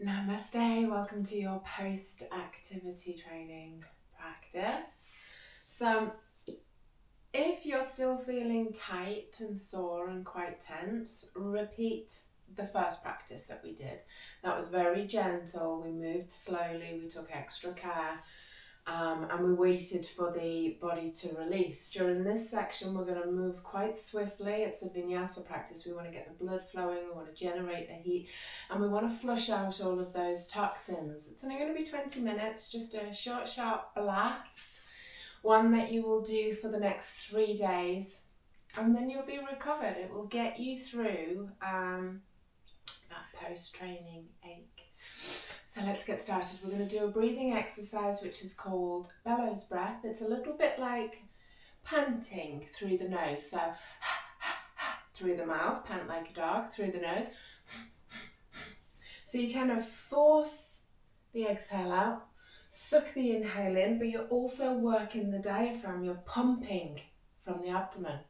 Namaste, welcome to your post-activity training practice. So if you're still feeling tight and sore and quite tense, repeat the first practice that we did. That was very gentle, we moved slowly, we took extra care. And we waited for the body to release. During this section, we're going to move quite swiftly. It's a vinyasa practice. We want to get the blood flowing, we want to generate the heat, and we want to flush out all of those toxins. It's only going to be 20 minutes, just a short, sharp blast, one that you will do for the next 3 days, and then you'll be recovered. It will get you through that post-training ache. So let's get started. We're going to do a breathing exercise which is called bellows breath. It's a little bit like panting through the nose. So through the mouth, pant like a dog, through the nose. So you kind of force the exhale out, suck the inhale in, but you're also working the diaphragm. You're pumping from the abdomen.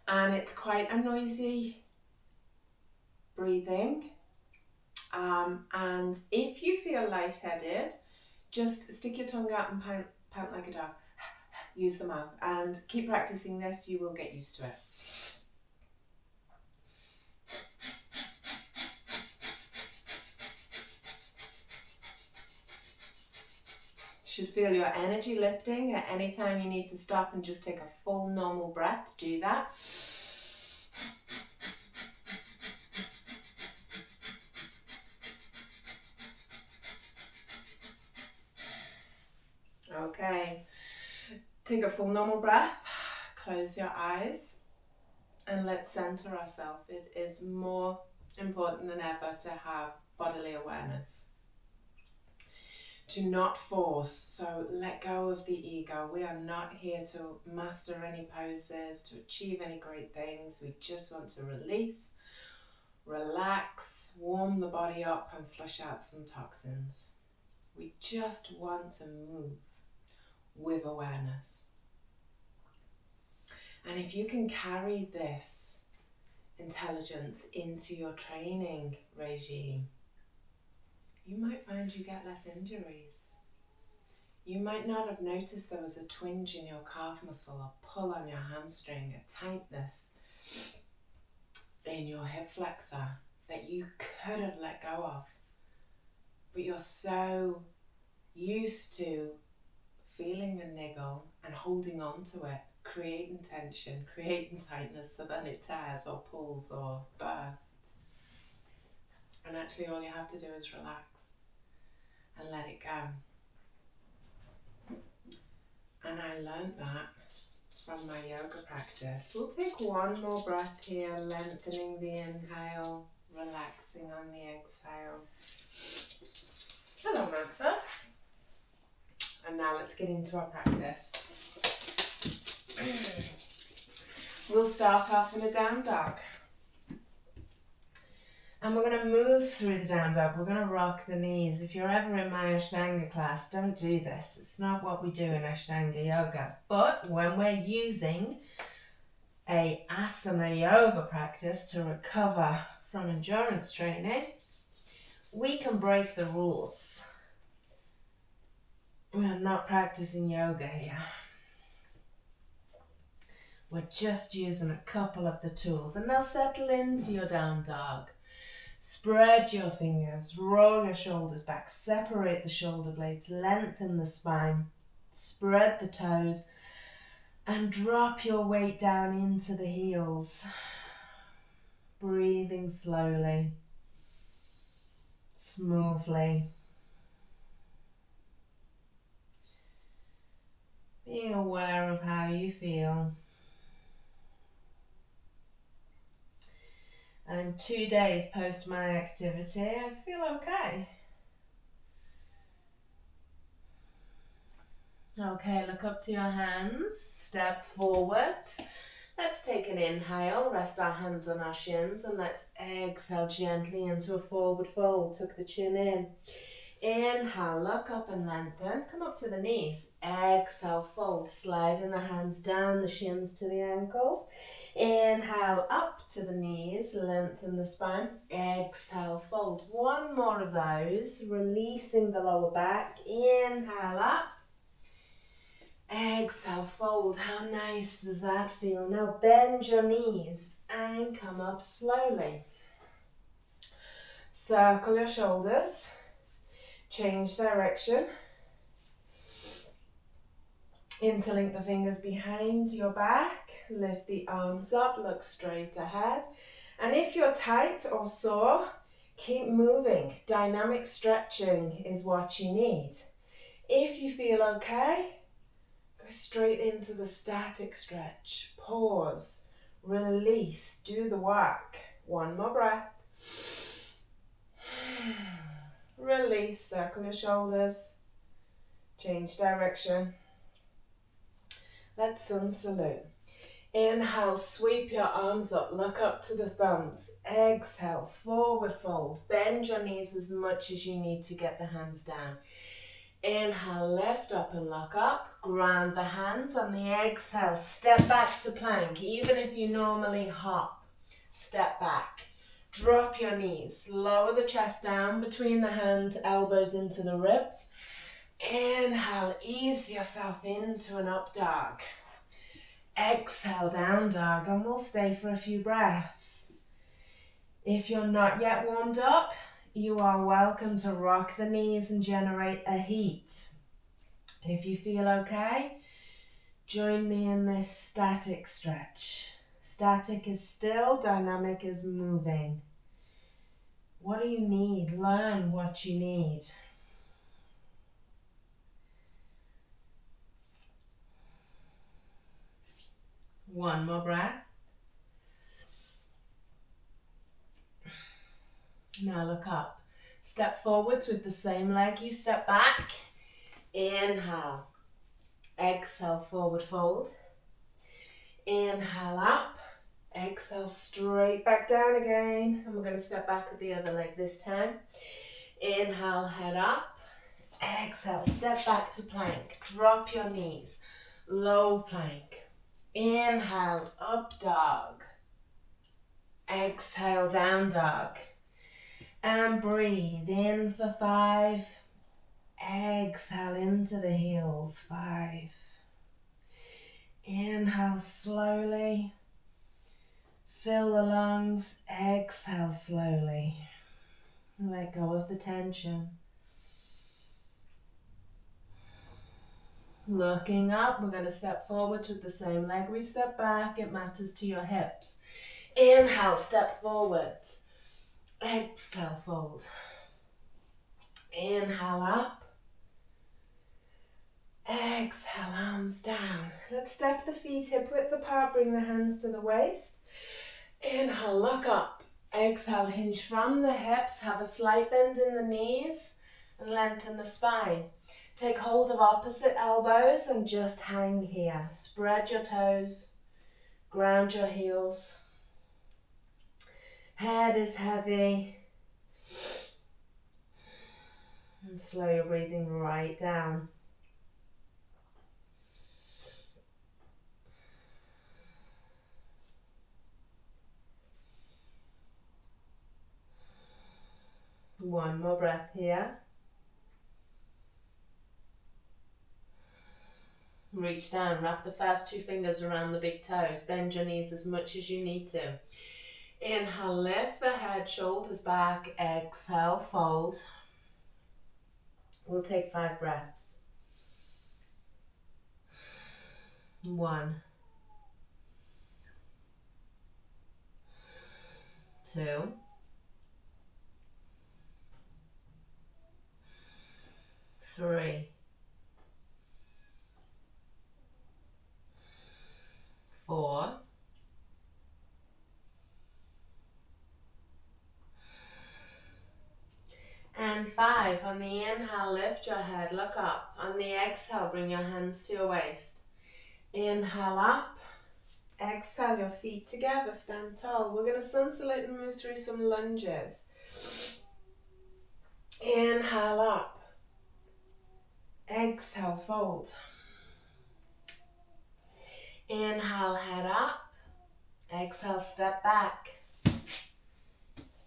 And it's quite a noisy breathing. And if you feel lightheaded, just stick your tongue out and pant like a dog. Use the mouth and keep practicing this, you will get used to it. Should feel your energy lifting. At any time you need to stop and just take a full normal breath, do that. Okay, take a full normal breath, close your eyes, and let's center ourselves. It is more important than ever to have bodily awareness. To not force, so let go of the ego. We are not here to master any poses, to achieve any great things. We just want to release, relax, warm the body up and flush out some toxins. We just want to move with awareness. And if you can carry this intelligence into your training regime, you might find you get less injuries. You might not have noticed there was a twinge in your calf muscle, a pull on your hamstring, a tightness in your hip flexor that you could have let go of. But you're so used to feeling a niggle and holding on to it, creating tension, creating tightness, so then it tears or pulls or bursts. And actually all you have to do is relax and let it go. And I learned that from my yoga practice. We'll take one more breath here, lengthening the inhale, relaxing on the exhale. Hello, Memphis. And now let's get into our practice. We'll start off in a down dog. And we're going to move through the down dog. We're going to rock the knees. If you're ever in my Ashtanga class, don't do this. It's not what we do in Ashtanga yoga. But when we're using a asana yoga practice to recover from endurance training, we can break the rules. We're not practicing yoga here. We're just using a couple of the tools, and they'll settle into your down dog. Spread your fingers, roll your shoulders back, separate the shoulder blades, lengthen the spine, spread the toes, and drop your weight down into the heels. Breathing slowly, smoothly. Being aware of how you feel. And 2 days post my activity, I feel okay. Okay, look up to your hands, step forward. Let's take an inhale, rest our hands on our shins, and let's exhale gently into a forward fold. Tuck the chin in. Inhale, look up and lengthen. Come up to the knees. Exhale, fold, sliding the hands down, the shins to the ankles. Inhale up to the knees, lengthen the spine. Exhale, fold. One more of those, releasing the lower back. Inhale up. Exhale, fold. How nice does that feel? Now bend your knees and come up slowly. Circle your shoulders. Change direction. Interlink the fingers behind your back. Lift the arms up, look straight ahead. And if you're tight or sore, keep moving. Dynamic stretching is what you need. If you feel okay, go straight into the static stretch. Pause, release, do the work. One more breath. Release, circle your shoulders. Change direction. Let's sun salute. Inhale, sweep your arms up, look up to the thumbs. Exhale, forward fold. Bend your knees as much as you need to get the hands down. Inhale, lift up and look up. Ground the hands. On the exhale, step back to plank. Even if you normally hop, step back. Drop your knees. Lower the chest down between the hands, elbows into the ribs. Inhale, ease yourself into an up dog. Exhale, down dog, and we'll stay for a few breaths. If you're not yet warmed up, you are welcome to rock the knees and generate a heat. If you feel okay, join me in this static stretch. Static is still, dynamic is moving. What do you need? Learn what you need. One more breath. Now look up. Step forwards with the same leg you step back. Inhale. Exhale, forward fold. Inhale up. Exhale, straight back down again. And we're going to step back with the other leg this time. Inhale, head up. Exhale, step back to plank. Drop your knees. Low plank. Inhale, up dog. Exhale, down dog. And breathe in for 5. Exhale into the heels. 5. Inhale slowly. Fill the lungs. Exhale slowly. Let go of the tension. Looking up, we're going to step forwards with the same leg we step back. It matters to your hips. Inhale, step forwards. Exhale, fold. Inhale up. Exhale, arms down. Let's step the feet hip width apart. Bring the hands to the waist. Inhale, look up. Exhale, hinge from the hips. Have a slight bend in the knees and lengthen the spine. Take hold of opposite elbows and just hang here. Spread your toes. Ground your heels. Head is heavy. And slow your breathing right down. One more breath here. Reach down, wrap the first 2 fingers around the big toes. Bend your knees as much as you need to. Inhale, lift the head, shoulders back. Exhale, fold. We'll take 5 breaths. 1, 2, 3, 4, and 5. On the inhale, lift your head, look up. On the exhale, bring your hands to your waist. Inhale up. Exhale, your feet together, stand tall. We're going to sun salute and move through some lunges. Inhale up. Exhale, fold. Inhale, head up. Exhale, step back.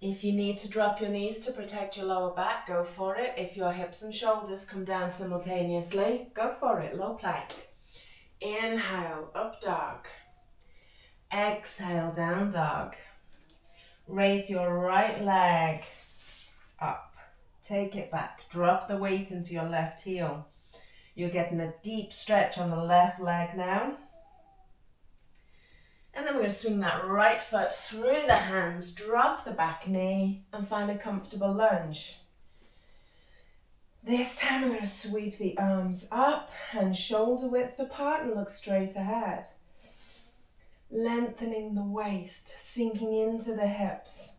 If you need to drop your knees to protect your lower back, go for it. If your hips and shoulders come down simultaneously, go for it, low plank. Inhale, up dog. Exhale, down dog. Raise your right leg up. Take it back. Drop the weight into your left heel. You're getting a deep stretch on the left leg now. And then we're going to swing that right foot through the hands, drop the back knee, and find a comfortable lunge. This time we're going to sweep the arms up and shoulder width apart and look straight ahead. Lengthening the waist, sinking into the hips,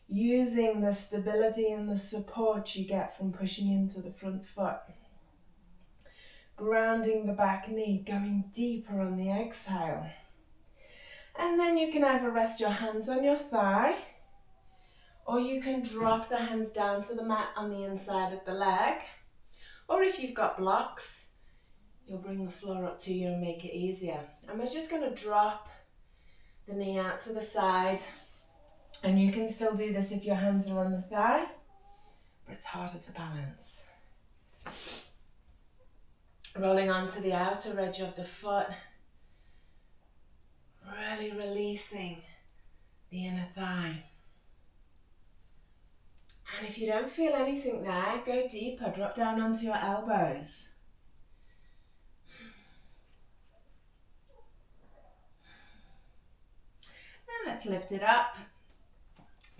using the stability and the support you get from pushing into the front foot. Grounding the back knee, going deeper on the exhale. And then you can either rest your hands on your thigh, or you can drop the hands down to the mat on the inside of the leg. Or if you've got blocks, you'll bring the floor up to you and make it easier. And we're just going to drop the knee out to the side. And you can still do this if your hands are on the thigh, but it's harder to balance. Rolling onto the outer edge of the foot. Really releasing the inner thigh. And if you don't feel anything there, go deeper. Drop down onto your elbows. And let's lift it up.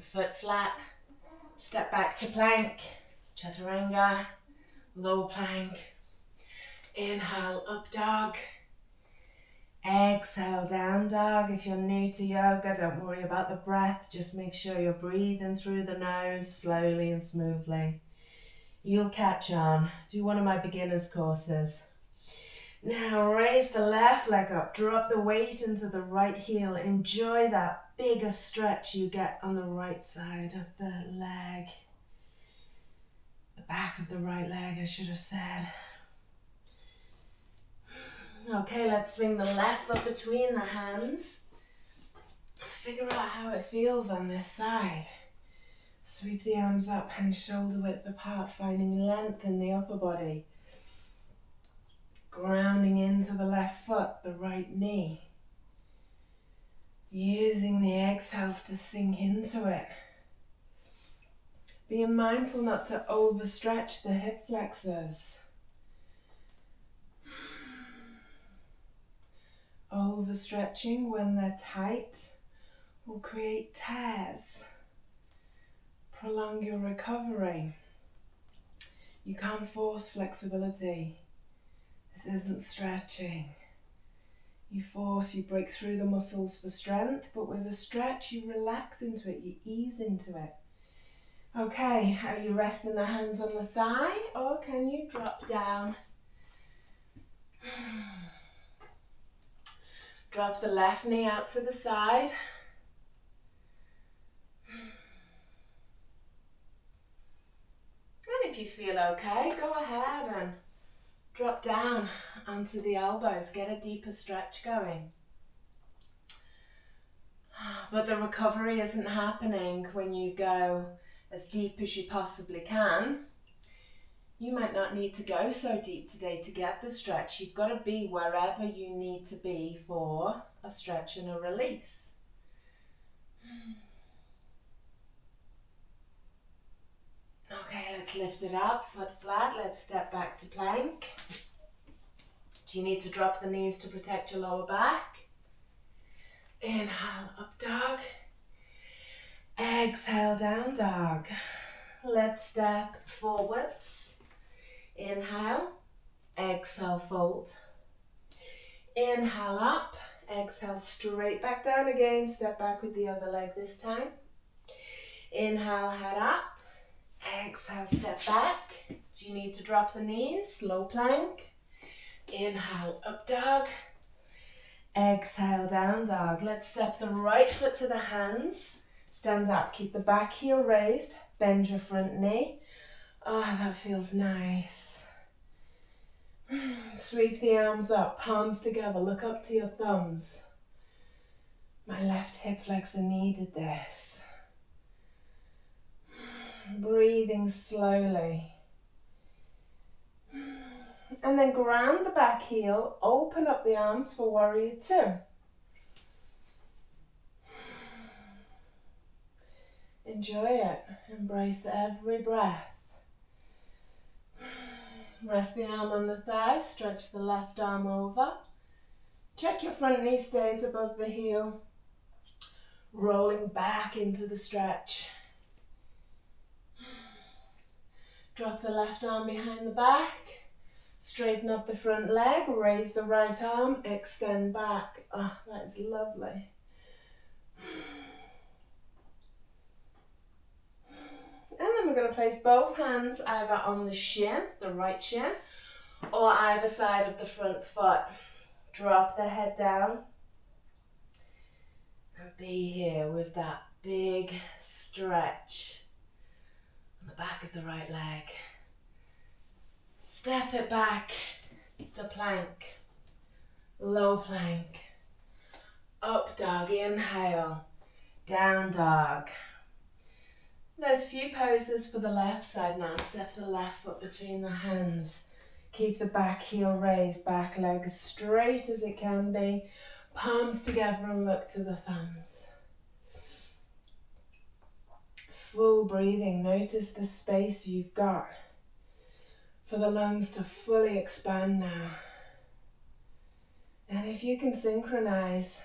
Foot flat. Step back to plank. Chaturanga. Low plank. Inhale, up dog. Exhale, down dog. If you're new to yoga, don't worry about the breath. Just make sure you're breathing through the nose slowly and smoothly. You'll catch on. Do one of my beginners courses. Now raise the left leg up. Drop the weight into the right heel. Enjoy that bigger stretch you get on the right side of the leg. The back of the right leg, I should have said. Okay, let's swing the left foot between the hands. Figure out how it feels on this side. Sweep the arms up and shoulder width apart, finding length in the upper body. Grounding into the left foot, the right knee. Using the exhales to sink into it. Being mindful not to overstretch the hip flexors. Overstretching when they're tight will create tears. Prolong your recovery. You can't force flexibility. This isn't stretching. You force, you break through the muscles for strength, but with a stretch, you relax into it, you ease into it. Okay, are you resting the hands on the thigh, or can you drop down? Drop the left knee out to the side. And if you feel okay, go ahead and drop down onto the elbows. Get a deeper stretch going. But the recovery isn't happening when you go as deep as you possibly can. You might not need to go so deep today to get the stretch. You've got to be wherever you need to be for a stretch and a release. Okay, let's lift it up, foot flat. Let's step back to plank. Do you need to drop the knees to protect your lower back? Inhale, up dog. Exhale, down dog. Let's step forwards. Inhale, exhale, fold. Inhale up, exhale, straight back down again. Step back with the other leg this time. Inhale, head up. Exhale, step back. Do you need to drop the knees? Low plank. Inhale, up dog. Exhale, down dog. Let's step the right foot to the hands. Stand up, keep the back heel raised. Bend your front knee. Oh, that feels nice. Sweep the arms up, palms together, look up to your thumbs. My left hip flexor needed this. Breathing slowly. And then ground the back heel, open up the arms for warrior two. Enjoy it. Embrace every breath. Rest the arm on the thigh, stretch the left arm over. Check your front knee stays above the heel. Rolling back into the stretch. Drop the left arm behind the back. Straighten up the front leg, raise the right arm, extend back. Oh, that is lovely. And then we're going to place both hands either on the shin, the right shin, or either side of the front foot. Drop the head down and be here with that big stretch on the back of the right leg. Step it back to plank, low plank, up dog, inhale, down dog. There's a few poses for the left side now. Step the left foot between the hands. Keep the back heel raised, back leg as straight as it can be. Palms together and look to the thumbs. Full breathing. Notice the space you've got for the lungs to fully expand now. And if you can synchronize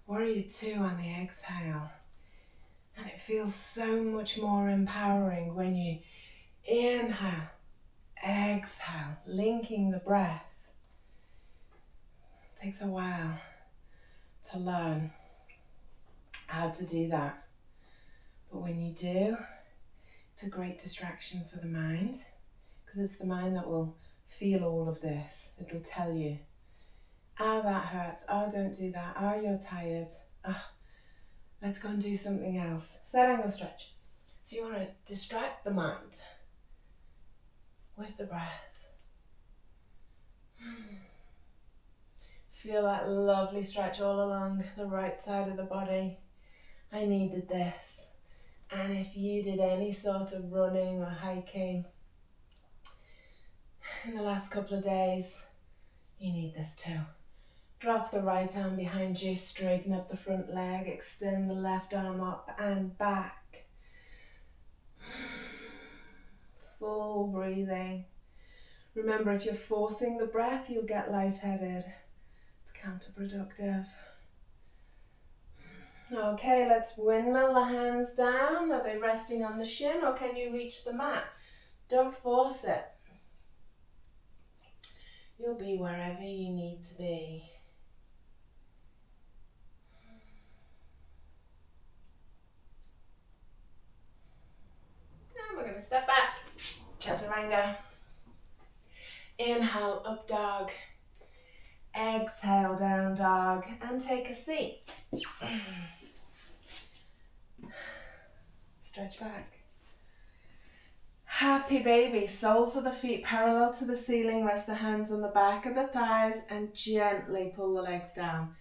warrior two on the exhale. And it feels so much more empowering when you inhale, exhale, linking the breath. It takes a while to learn how to do that. But when you do, it's a great distraction for the mind, because it's the mind that will feel all of this. It'll tell you, oh, that hurts. Oh, don't do that. Oh, you're tired. Oh, let's go and do something else. Side angle stretch. So you want to distract the mind with the breath. Feel that lovely stretch all along the right side of the body. I needed this. And if you did any sort of running or hiking in the last couple of days, you need this too. Drop the right arm behind you, straighten up the front leg, extend the left arm up and back. Full breathing. Remember, if you're forcing the breath, you'll get lightheaded. It's counterproductive. Okay, let's windmill the hands down. Are they resting on the shin or can you reach the mat? Don't force it. You'll be wherever you need to be. And we're going to step back. Chaturanga. Inhale, up dog. Exhale, down dog. And take a seat. Stretch back. Happy baby. Soles of the feet parallel to the ceiling. Rest the hands on the back of the thighs and gently pull the legs down.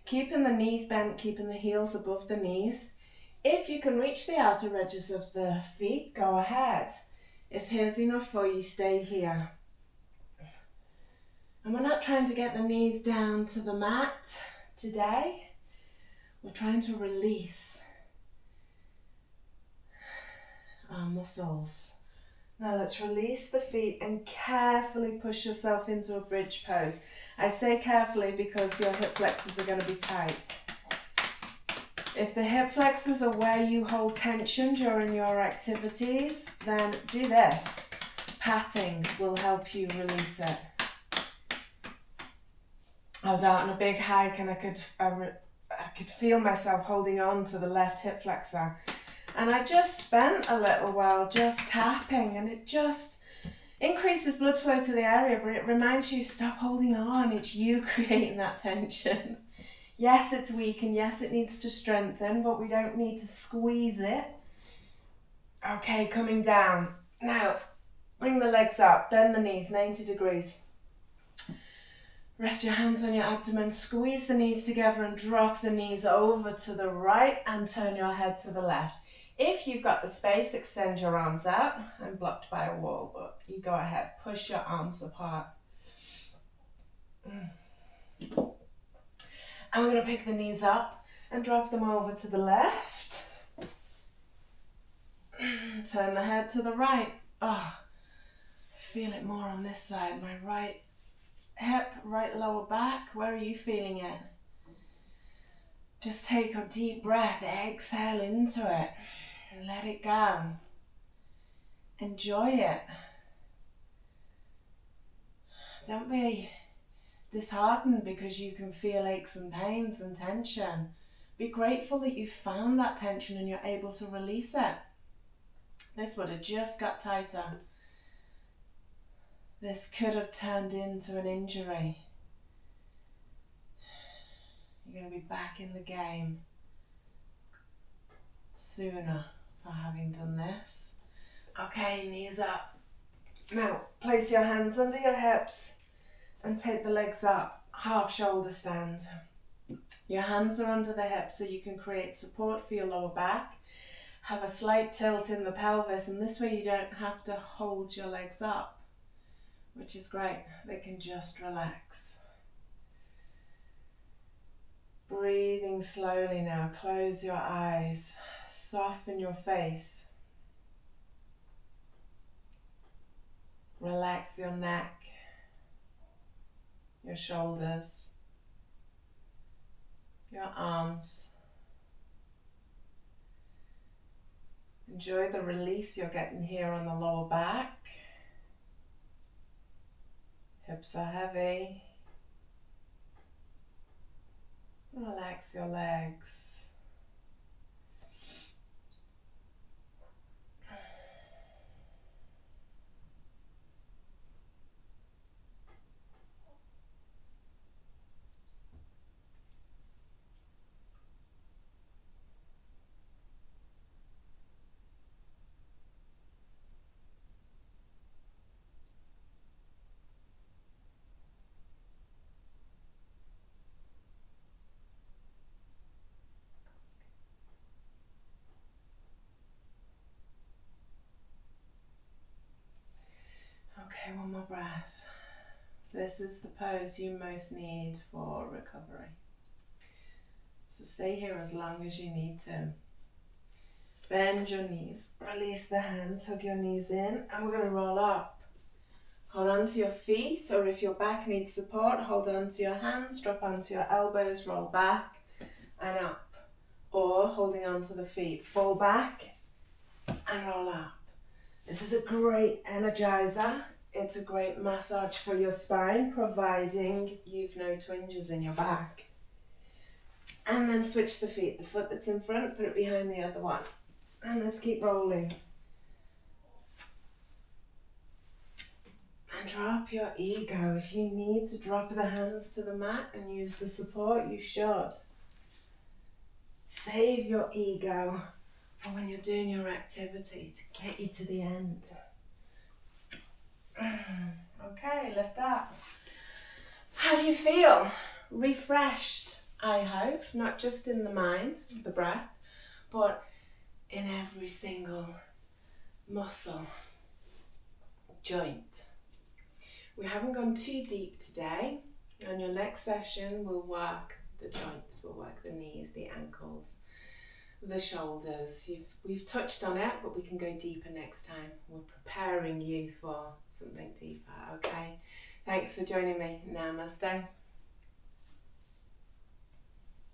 Keeping the knees bent, keeping the heels above the knees. If you can reach the outer edges of the feet, go ahead. If here's enough for you, stay here. And we're not trying to get the knees down to the mat today. We're trying to release our muscles. Now let's release the feet and carefully push yourself into a bridge pose. I say carefully because your hip flexors are going to be tight. If the hip flexors are where you hold tension during your activities, then do this. Patting will help you release it. I was out on a big hike and I could feel myself holding on to the left hip flexor. And I just spent a little while just tapping, and it just increases blood flow to the area, but it reminds you, stop holding on. It's you creating that tension. Yes, it's weak, and yes, it needs to strengthen, but we don't need to squeeze it. Okay, coming down. Now, bring the legs up, bend the knees 90 degrees. Rest your hands on your abdomen, squeeze the knees together and drop the knees over to the right and turn your head to the left. If you've got the space, extend your arms out. I'm blocked by a wall, but you go ahead, push your arms apart. And we're going to pick the knees up and drop them over to the left. Turn the head to the right. Oh, feel it more on this side. My right hip, right lower back. Where are you feeling it? Just take a deep breath, exhale into it, and let it go. Enjoy it. Don't be disheartened because you can feel aches and pains and tension. Be grateful that you found that tension and you're able to release it. This would have just got tighter. This could have turned into an injury. You're going to be back in the game sooner for having done this. Okay, knees up. Now, place your hands under your hips and take the legs up, half shoulder stand. Your hands are under the hips so you can create support for your lower back. Have a slight tilt in the pelvis, and this way you don't have to hold your legs up, which is great. They can just relax. Breathing slowly now. Close your eyes. Soften your face. Relax your neck, your shoulders, your arms. Enjoy the release you're getting here on the lower back. Hips are heavy. Relax your legs. Okay, one more breath. This is the pose you most need for recovery. So stay here as long as you need to. Bend your knees, release the hands, hug your knees in, and we're going to roll up. Hold on to your feet, or if your back needs support, hold on to your hands, drop onto your elbows, roll back and up. Or holding on to the feet, fall back and roll up. This is a great energizer. It's a great massage for your spine, providing you've no twinges in your back. And then switch the feet. The foot that's in front, put it behind the other one. And let's keep rolling. And drop your ego. If you need to drop the hands to the mat and use the support, you should. Save your ego for when you're doing your activity to get you to the end. Okay, lift up. How do you feel? Refreshed, I hope, not just in the mind, the breath, but in every single muscle, joint. We haven't gone too deep today. On your next session, we'll work the joints, we'll work the knees, the ankles, the shoulders. We've touched on it, but we can go deeper next time. We're preparing you for something deeper, okay? Thanks for joining me. Namaste.